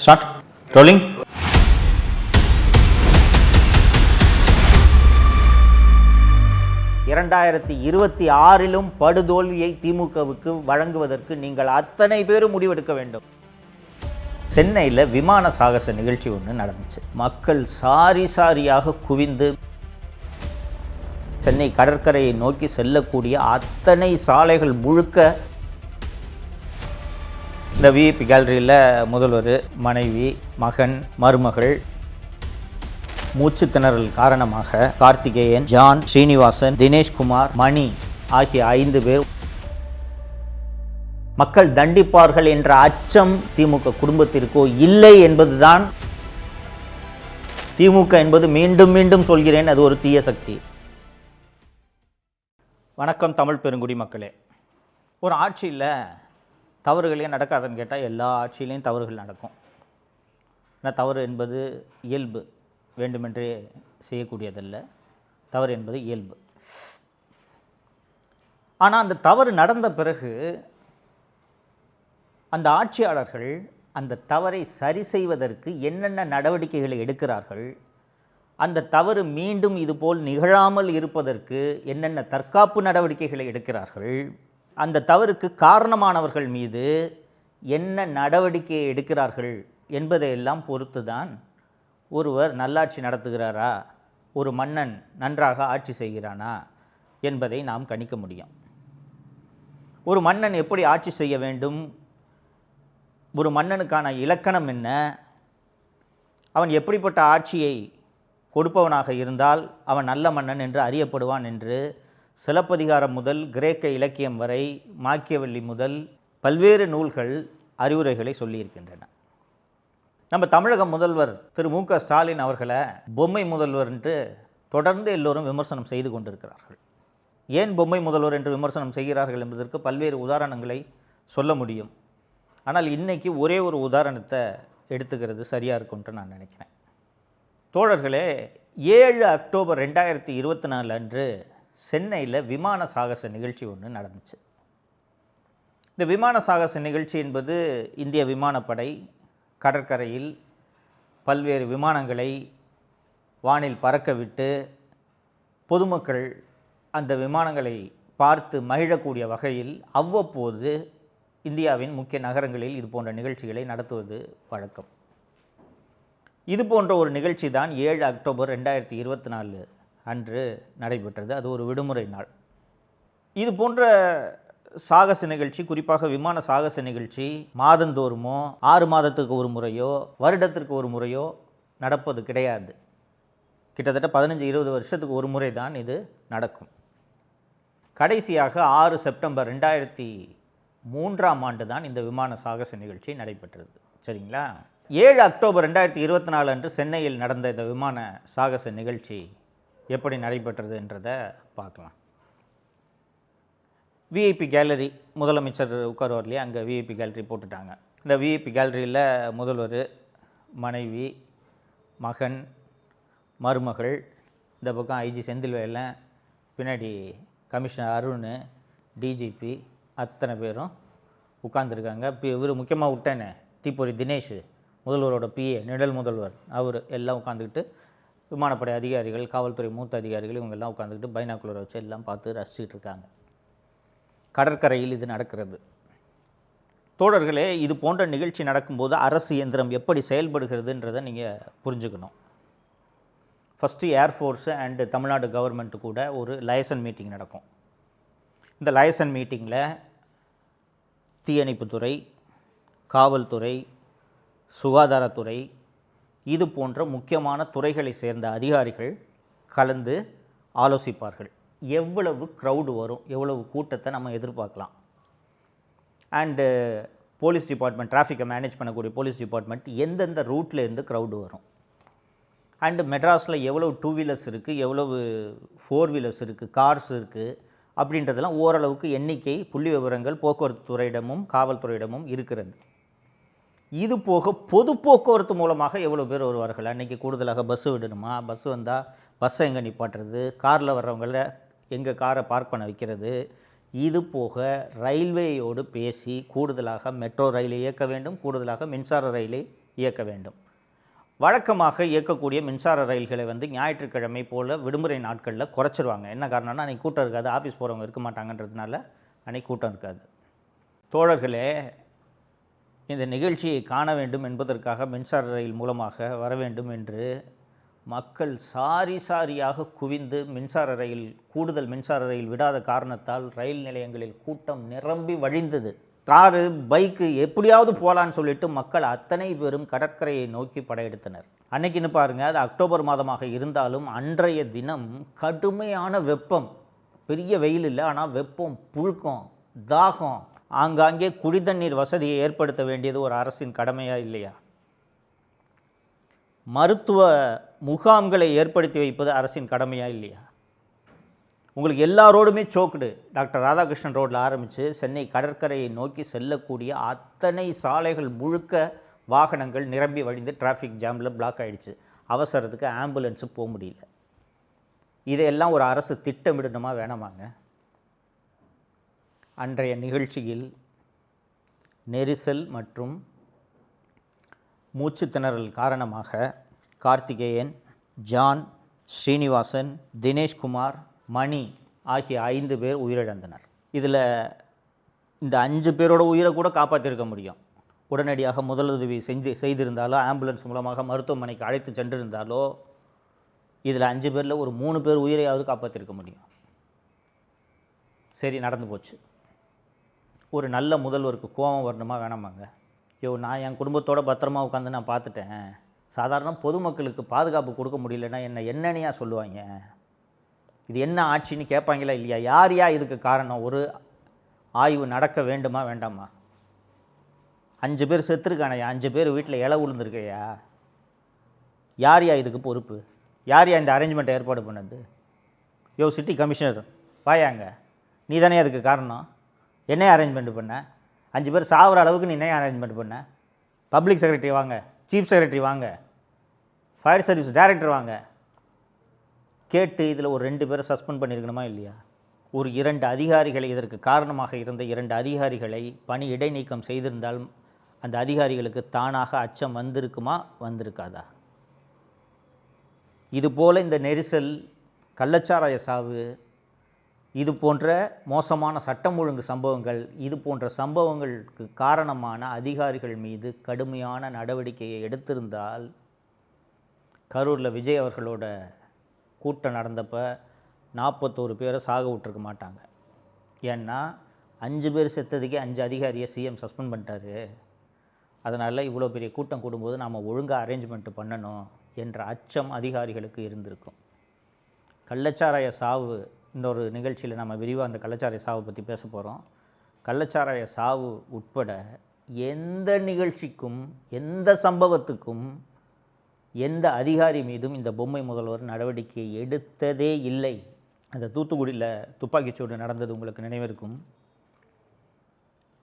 Start. Rolling. இரண்டாயிரத்தி 26 படுதோல்வியை திமுகவுக்கு வழங்குவதற்கு நீங்கள் அத்தனை பேரும் முடிவெடுக்க வேண்டும். சென்னையில் விமான சாகச நிகழ்ச்சி ஒன்று நடந்துச்சு. மக்கள் சாரியாக குவிந்து சென்னை கடற்கரையை நோக்கி செல்லக்கூடிய அத்தனை சாலைகள் முழுக்க இந்த விஐபி கேலரியில் முதல்வர், மனைவி, மகன், மருமகள் மூச்சு திணறல் காரணமாக கார்த்திகேயன், ஜான், ஸ்ரீனிவாசன், தினேஷ்குமார், மணி ஆகிய 5 பேர் மக்கள் தண்டிப்பார்கள் என்ற அச்சம் திமுக குடும்பத்திற்கோ இல்லை என்பதுதான். திமுக என்பது மீண்டும் மீண்டும் சொல்கிறேன், அது ஒரு தீய சக்தி. வணக்கம் தமிழ் பெருங்குடி மக்களே. ஒரு ஆட்சியில் தவறுகளே நடக்காதுன்னு கேட்டால் எல்லா ஆட்சியிலையும் தவறுகள் நடக்கும். ஏன்னா தவறு என்பது இயல்பு, வேண்டுமென்றே செய்யக்கூடியதல்ல. தவறு என்பது இயல்பு. ஆனால் அந்த தவறு நடந்த பிறகு அந்த ஆட்சியாளர்கள் அந்த தவறை சரி செய்வதற்கு என்னென்ன நடவடிக்கைகளை எடுக்கிறார்கள், அந்த தவறு மீண்டும் இதுபோல் நிகழாமல் இருப்பதற்கு என்னென்ன தற்காப்பு நடவடிக்கைகளை எடுக்கிறார்கள், அந்த தவறுக்கு காரணமானவர்கள் மீது என்ன நடவடிக்கையை எடுக்கிறார்கள் என்பதையெல்லாம் பொறுத்து தான் ஒருவர் நல்லாட்சி நடத்துகிறாரா, ஒரு மன்னன் நன்றாக ஆட்சி செய்கிறானா என்பதை நாம் கணிக்க முடியும். ஒரு மன்னன் எப்படி ஆட்சி செய்ய வேண்டும், ஒரு மன்னனுக்கான இலக்கணம் என்ன, அவன் எப்படிப்பட்ட ஆட்சியை கொடுப்பவனாக இருந்தால் அவன் நல்ல மன்னன் என்று அறியப்படுவான் என்று சிலப்பதிகாரம் முதல் கிரேக்க இலக்கியம் வரை, மாக்கியவெல்லி முதல் பல்வேறு நூல்கள் அறிவுரைகளை சொல்லியிருக்கின்றன. நம்ம தமிழக முதல்வர் திரு மு.க. ஸ்டாலின் அவர்களை பொம்மை முதல்வர் என்று தொடர்ந்து எல்லோரும் விமர்சனம் செய்து கொண்டிருக்கிறார்கள். ஏன் பொம்மை முதல்வர் என்று விமர்சனம் செய்கிறார்கள் என்பதற்கு பல்வேறு உதாரணங்களை சொல்ல முடியும். ஆனால் இன்றைக்கி ஒரே ஒரு உதாரணத்தை எடுத்துக்கிறது சரியாக இருக்கும்ன்ட்டு நான் நினைக்கிறேன். தோழர்களே, 7 அக்டோபர் 2024 அன்று சென்னையில் விமான சாகச நிகழ்ச்சி ஒன்று நடந்துச்சு. இந்த விமான சாகச நிகழ்ச்சி என்பது இந்திய விமானப்படை கடற்கரையில் பல்வேறு விமானங்களை வானில் பறக்க விட்டு பொதுமக்கள் அந்த விமானங்களை பார்த்து மகிழக்கூடிய வகையில் அவ்வப்போது இந்தியாவின் முக்கிய நகரங்களில் இது போன்ற நிகழ்ச்சிகளை நடத்துவது வழக்கம். இது போன்ற ஒரு நிகழ்ச்சி தான் 7 அக்டோபர் 2024 அன்று நடைபெற்றது. அது ஒரு விடுமுறை நாள். இது போன்ற சாகச நிகழ்ச்சி, குறிப்பாக விமான சாகச நிகழ்ச்சி மாதந்தோறுமோ 6 மாதத்துக்கு ஒரு முறையோ வருடத்திற்கு ஒரு முறையோ நடப்பது கிடையாது. கிட்டத்தட்ட 15-20 வருஷத்துக்கு ஒரு முறை தான் இது நடக்கும். கடைசியாக 6 செப்டம்பர் 2003ஆம் ஆண்டு தான் இந்த விமான சாகச நிகழ்ச்சி நடைபெற்றது. சரிங்களா? 7 அக்டோபர் 2024 அன்று சென்னையில் நடந்த இந்த விமான சாகச நிகழ்ச்சி எப்படி நடைபெற்றது என்றதை பார்க்கலாம். விஐபி கேலரி, முதலமைச்சர் உட்காருவார் இல்லையா, அங்கே விஐபி கேலரி போட்டுட்டாங்க. இந்த விஐபி கேலரியில் முதல்வர், மனைவி, மகன், மருமகள், இந்த பக்கம் ஐஜி செந்தில்வேலன், பின்னாடி கமிஷனர் அருண், டிஜிபி அத்தனை பேரும் உட்கார்ந்துருக்காங்க. இப்போ இவர் முக்கியமாக விட்டேனே, தீப்பொறி தினேஷ், முதல்வரோட பிஏ, நிழல் முதல்வர், அவர் எல்லாம் உட்காந்துக்கிட்டு, விமானப்படை அதிகாரிகள், காவல்துறை மூத்த அதிகாரிகள் இவங்கெல்லாம் உட்காந்துக்கிட்டு பைனாக்குலரை வச்சு எல்லாம் பார்த்து ரசிச்சுட்டு இருக்காங்க. கடற்கரையில் இது நடக்கிறது. தோழர்களே, இது போன்ற நிகழ்ச்சி நடக்கும்போது அரசு இயந்திரம் எப்படி செயல்படுகிறதுன்றதை நீங்கள் புரிஞ்சுக்கணும். First air force and Tamil Nadu government கூட ஒரு லைசன் மீட்டிங் நடக்கும். இந்த லைசன் மீட்டிங்கில் தீயணைப்புத்துறை, காவல்துறை, சுகாதாரத்துறை, இது போன்ற முக்கியமான துறைகளை சேர்ந்த அதிகாரிகள் கலந்து ஆலோசிப்பார்கள். எவ்வளவு க்ரௌடு வரும், எவ்வளவு கூட்டத்தை நம்ம எதிர்பார்க்கலாம், அண்டு போலீஸ் டிபார்ட்மெண்ட், டிராஃபிக்கை மேனேஜ் பண்ணக்கூடிய போலீஸ் டிபார்ட்மெண்ட் எந்தெந்த ரூட்டில் இருந்து க்ரௌடு வரும், அண்டு மெட்ராஸில் எவ்வளவு 2 வீலர்ஸ் இருக்குது, எவ்வளவு 4 வீலர்ஸ் இருக்குது, கார்ஸ் இருக்குது அப்படின்றதெல்லாம் ஓரளவுக்கு எண்ணிக்கை புள்ளி விவரங்கள் போக்குவரத்து துறையிடமும் காவல்துறையிடமும் இருக்கிறது. இது போக பொது போக்குவரத்து மூலமாக எவ்வளோ பேர் வருவார்கள், அன்றைக்கி கூடுதலாக பஸ்ஸு விடணுமா, பஸ்ஸு வந்தால் பஸ்ஸை எங்கே நிப்பாட்டுறது, காரில் வர்றவங்கள எங்கே காரை பார்க் பண்ண வைக்கிறது, இது போக ரயில்வேயோடு பேசி கூடுதலாக மெட்ரோ ரயிலை இயக்க வேண்டும், கூடுதலாக மின்சார ரயிலை இயக்க வேண்டும். வழக்கமாக இயக்கக்கூடிய மின்சார ரயில்களை ஞாயிற்றுக்கிழமை போல் விடுமுறை நாட்களில் குறைச்சிருவாங்க. என்ன காரணம்னா அன்றைக்கி கூட்டம் இருக்காது, ஆஃபீஸ் போகிறவங்க இருக்க மாட்டாங்கன்றதுனால அன்றைக்கி கூட்டம் இருக்காது. தோழர்களே, இந்த நிகழ்ச்சியை காண வேண்டும் என்பதற்காக மின்சார ரயில் மூலமாக வர வேண்டும் என்று மக்கள் சாரியாக குவிந்து கூடுதல் மின்சார ரயில் விடாத காரணத்தால் ரயில் நிலையங்களில் கூட்டம் நிரம்பி வழிந்தது. காரு, பைக்கு எப்படியாவது போகலான்னு சொல்லிட்டு மக்கள் அத்தனை பேரும் கடற்கரையை நோக்கி படையெடுத்தனர். அன்னைக்குன்னு பாருங்கள், அது அக்டோபர் மாதமாக இருந்தாலும் அன்றைய தினம் கடுமையான வெப்பம். பெரிய வெயில் இல்லை, ஆனால் வெப்பம், புழுக்கம், தாகம். ஆங்காங்கே குடிதண்ணீர் வசதியை ஏற்படுத்த வேண்டியது ஒரு அரசின் கடமையா இல்லையா? மருத்துவ முகாம்களை ஏற்படுத்தி வைப்பது அரசின் கடமையா இல்லையா? உங்களுக்கு எல்லாரோடுமே சோக்குடு. டாக்டர் ராதாகிருஷ்ணன் ரோட்டில் ஆரம்பித்து சென்னை கடற்கரையை நோக்கி செல்லக்கூடிய அத்தனை சாலைகள் முழுக்க வாகனங்கள் நிரம்பி வழிந்து டிராஃபிக் ஜாமில் பிளாக் ஆகிடுச்சு. அவசரத்துக்கு ஆம்புலன்ஸு போக முடியல. இதையெல்லாம் ஒரு அரசு திட்டமிடணுமா வேணாமாங்க? அன்றைய நிகழ்ச்சியில் நெரிசல் மற்றும் மூச்சு திணறல் காரணமாக கார்த்திகேயன், ஜான், ஸ்ரீனிவாசன், தினேஷ்குமார், மணி ஆகிய 5 பேர் உயிரிழந்தனர். இதில் இந்த 5 பேரோட உயிரை கூட காப்பாற்றிருக்க முடியும். உடனடியாக முதலுதவி செய்திருந்தாலோ, ஆம்புலன்ஸ் மூலமாக மருத்துவமனைக்கு அழைத்து சென்றிருந்தாலோ, இதில் 5 பேரில் ஒரு 3 பேர் உயிரையாவது காப்பாற்றிருக்க முடியும். சரி, நடந்து போச்சு. ஒரு நல்ல முதல்வருக்கு கோபம் வரணுமா வேணாமாங்க? நான் என் குடும்பத்தோட பத்திரமா உட்காந்து நான் பார்த்துட்டேன், சாதாரண பொதுமக்களுக்கு பாதுகாப்பு கொடுக்க முடியலன்னா என்னையா சொல்லுவாங்க? இது என்ன ஆட்சின்னு கேட்பாங்களா இல்லையா? யார் இதுக்கு காரணம்? ஒரு ஆய்வு நடக்க வேண்டுமா வேண்டாமா? 5 பேர் செத்துருக்கானையா, 5 பேர் வீட்டில் இலை விழுந்துருக்கையா? யார் இதுக்கு பொறுப்பு? யார் இந்த அரேஞ்ச்மெண்ட்டை ஏற்பாடு பண்ணது? சிட்டி கமிஷனர் வாயாங்க, நீ தானே அதுக்கு காரணம். என்ன அரேஞ்ச்மெண்ட் பண்ண? 5 பேர் சாகிற அளவுக்கு நீ என்ன அரேஞ்ச்மெண்ட் பண்ண? பப்ளிக் செக்ரட்டரி வாங்க, சீஃப் செக்ரட்டரி வாங்க, ஃபயர் சர்வீஸ் டைரக்டர் வாங்க, கேட்டு இதில் ஒரு 2 பேரை சஸ்பெண்ட் பண்ணியிருக்கணுமா இல்லையா? ஒரு 2 அதிகாரிகளை, இதற்கு காரணமாக இருந்த 2 அதிகாரிகளை பணி இடைநீக்கம் செய்திருந்தால் அந்த அதிகாரிகளுக்கு தானாக அச்சம் வந்திருக்குமா வந்திருக்காதா? இதுபோல் இந்த நெரிசல், கள்ளச்சாராய சாவு, இது போன்ற மோசமான சட்டம் ஒழுங்கு சம்பவங்கள், இது போன்ற சம்பவங்களுக்கு காரணமான அதிகாரிகள் மீது கடுமையான நடவடிக்கையை எடுத்திருந்தால் கரூரில் விஜய் அவர்களோட கூட்டம் நடந்தப்போ 41 பேரை சாக விட்டுருக்க மாட்டாங்க. ஏன்னா 5 பேர் செத்ததுக்கே 5 அதிகாரியை சிஎம் சஸ்பெண்ட் பண்ணிட்டாரு. அதனால் இவ்வளோ பெரிய கூட்டம் கூடும்போது நாம் ஒழுங்காக அரேஞ்ச்மெண்ட்டு பண்ணணும் என்ற அச்சம் அதிகாரிகளுக்கு இருந்திருக்கும். கள்ளச்சாராய சாவு, இன்னொரு நிகழ்ச்சியில் நம்ம விரிவாக அந்த கள்ளச்சாராய சாவை பற்றி பேச போகிறோம். கள்ளச்சாராய சாவு உட்பட எந்த நிகழ்ச்சிக்கும், எந்த சம்பவத்துக்கும், எந்த அதிகாரி மீதும் இந்த பொம்மை முதல்வர் நடவடிக்கை எடுத்ததே இல்லை. அந்த தூத்துக்குடியில் துப்பாக்கிச்சூடு நடந்தது உங்களுக்கு நினைவிருக்கும்.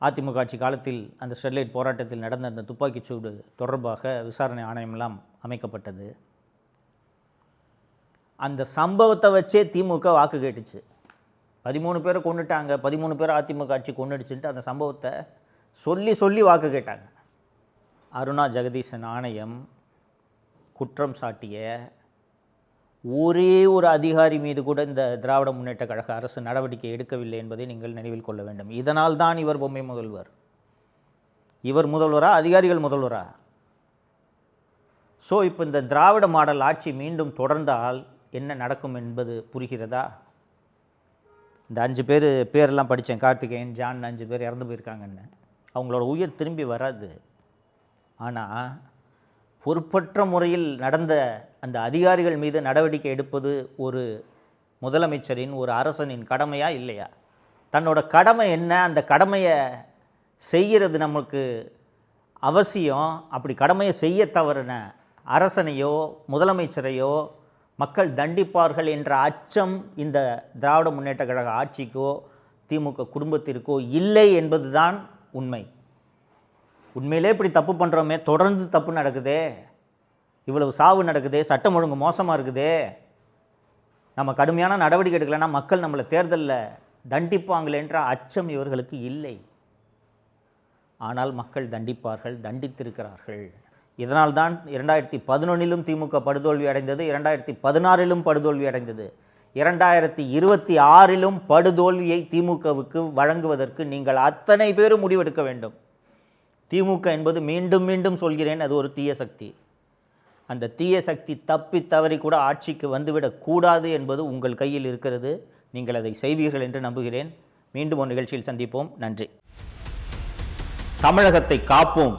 அதிமுக ஆட்சி காலத்தில் அந்த ஸ்டெர்லைட் போராட்டத்தில் நடந்த அந்த துப்பாக்கிச்சூடு தொடர்பாக விசாரணை ஆணையமெல்லாம் அமைக்கப்பட்டது. அந்த சம்பவத்தை வச்சே திமுக வாக்கு கேட்டுச்சு. 13 பேரை கொண்டுட்டாங்க, 13 பேரை அதிமுக ஆட்சி கொண்டுடுச்சுன்ட்டு அந்த சம்பவத்தை சொல்லி வாக்கு கேட்டாங்க. அருணா ஜெகதீசன் ஆணையம் குற்றம் சாட்டிய ஒரே ஒரு அதிகாரி மீது கூட இந்த திராவிட முன்னேற்ற கழக அரசு நடவடிக்கை எடுக்கவில்லை என்பதை நீங்கள் நினைவில் கொள்ள வேண்டும். இதனால் தான் இவர் பொம்மை முதல்வர். இவர் முதல்வரா, அதிகாரிகள் முதல்வரா? ஸோ இப்போ இந்த திராவிட மாடல் ஆட்சி மீண்டும் தொடர்ந்தால் என்ன நடக்கும் என்பது புரிகிறதா? இந்த 5 பேரெல்லாம் படித்தேன், கார்த்திகேயன், ஜான், 5 பேர் இறந்து போயிருக்காங்கன்னு. அவங்களோட உயிர் திரும்பி வராது. ஆனால் பொறுப்பற்ற முறையில் நடந்த அந்த அதிகாரிகள் மீது நடவடிக்கை எடுப்பது ஒரு முதலமைச்சரின், ஒரு அரசனின் கடமையா இல்லையா? தன்னோட கடமை என்ன, அந்த கடமையை செய்கிறது நமக்கு அவசியம். அப்படி கடமையை செய்ய தவறின அரசனையோ முதலமைச்சரையோ மக்கள் தண்டிப்பார்கள் என்ற அச்சம் இந்த திராவிட முன்னேற்ற கழக ஆட்சிக்கோ திமுக குடும்பத்திற்கோ இல்லை என்பதுதான் உண்மை. உண்மையிலே இப்படி தப்பு பண்ணுறோமே, தொடர்ந்து தப்பு நடக்குதே, இவ்வளவு சாவு நடக்குதே, சட்டம் ஒழுங்கு மோசமாக இருக்குதே, நம்ம கடுமையான நடவடிக்கை எடுக்கலைன்னா மக்கள் நம்மளை தேர்தலில் தண்டிப்பாங்களேன்ற அச்சம் இவர்களுக்கு இல்லை. ஆனால் மக்கள் தண்டிப்பார்கள், தண்டித்திருக்கிறார்கள். இதனால்தான் 2011 திமுக படுதோல்வி அடைந்தது, 2016 படுதோல்வி அடைந்தது, 2026 படுதோல்வியை திமுகவுக்கு வழங்குவதற்கு நீங்கள் அத்தனை பேரும் முடிவெடுக்க வேண்டும். திமுக என்பது மீண்டும் மீண்டும் சொல்கிறேன், அது ஒரு தீய சக்தி. அந்த தீய சக்தி தப்பி தவறி கூட ஆட்சிக்கு வந்துவிடக்கூடாது என்பது உங்கள் கையில் இருக்கிறது. நீங்கள் அதை செய்வீர்கள் என்று நம்புகிறேன். மீண்டும் ஒரு நிகழ்ச்சியில் சந்திப்போம். நன்றி. தமிழகத்தை காப்போம்.